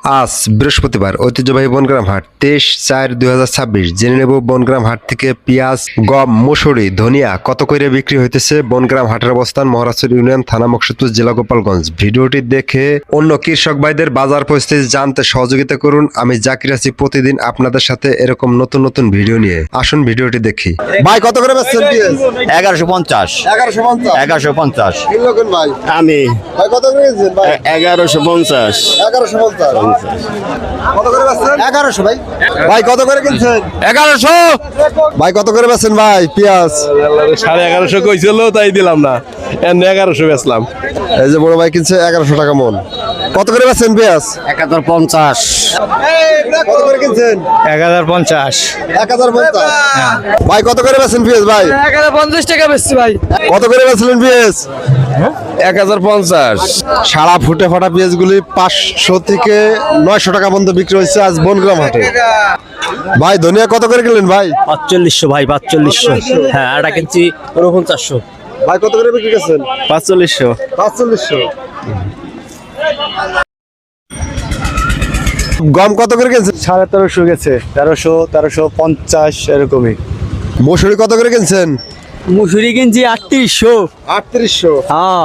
আজ বৃহস্পতিবার ঐতিহ্যবাহী বনগ্রাম হাট 23/4/2026 জেনে নেব বনগ্রাম হাট থেকে পেঁয়াজ, গম, মসুরি, ধনিয়া কত করে বিক্রি হইতেছে। বনগ্রাম হাটের অবস্থান মহারাষ্ট্র ইউনিয়ন, থানা মকসুদপুর, জেলা গোপালগঞ্জ। ভিডিওটি দেখে অন্য কৃষক ভাইদের বাজার পরিস্থিতি জানতে সহযোগিতা করুন। আমি জাকির আছি প্রতিদিন আপনাদের সাথে এরকম নতুন নতুন ভিডিও নিয়ে। আসুন ভিডিওটি দেখি। ভাই কত করে বেচছেন পেঁয়াজ? 1150 1150 ভাই আমি ভাই কত করে বেচছেন ভাই? 1150 1150 কত করে বেচছেন? 1100 ভাই। ভাই কত করে কিনছেন? 1100 ভাই কত করে বেচছেন ভাই পেঁয়াজ? 1150 কইছিল তাই দিলাম না, 1100 বেচলাম। এই যে বড় ভাই কিনছে 1100 টাকা মন। কত করে বেচছেন পেঁয়াজ? 1150 কত করে কিনছেন? 1050 1050। ভাই কত করে বেচছেন পেঁয়াজ ভাই? 1050 টাকা বেচছি ভাই। কত করে বেচলেন পেঁয়াজ? 1050 সারা ফুটে ফাটা পেঁয়াজগুলি 500 থেকে 900 টাকা পর্যন্ত বিক্রি হচ্ছে আজ বনগ্রাম হাটে। ভাই ধনিয়া কত করে কিনলেন ভাই? 4500 ভাই, 4500। হ্যাঁ, এটা কিনছি 4900। ভাই কত করে বিক্রি করছেন? 4500 4500। গম কত করে কিনছেন? 1350 গেছে, 1350 এরকমই। মসুরি কত করে কিনছেন? মুসুরি কিনছি 3800। 3800। হ্যাঁ,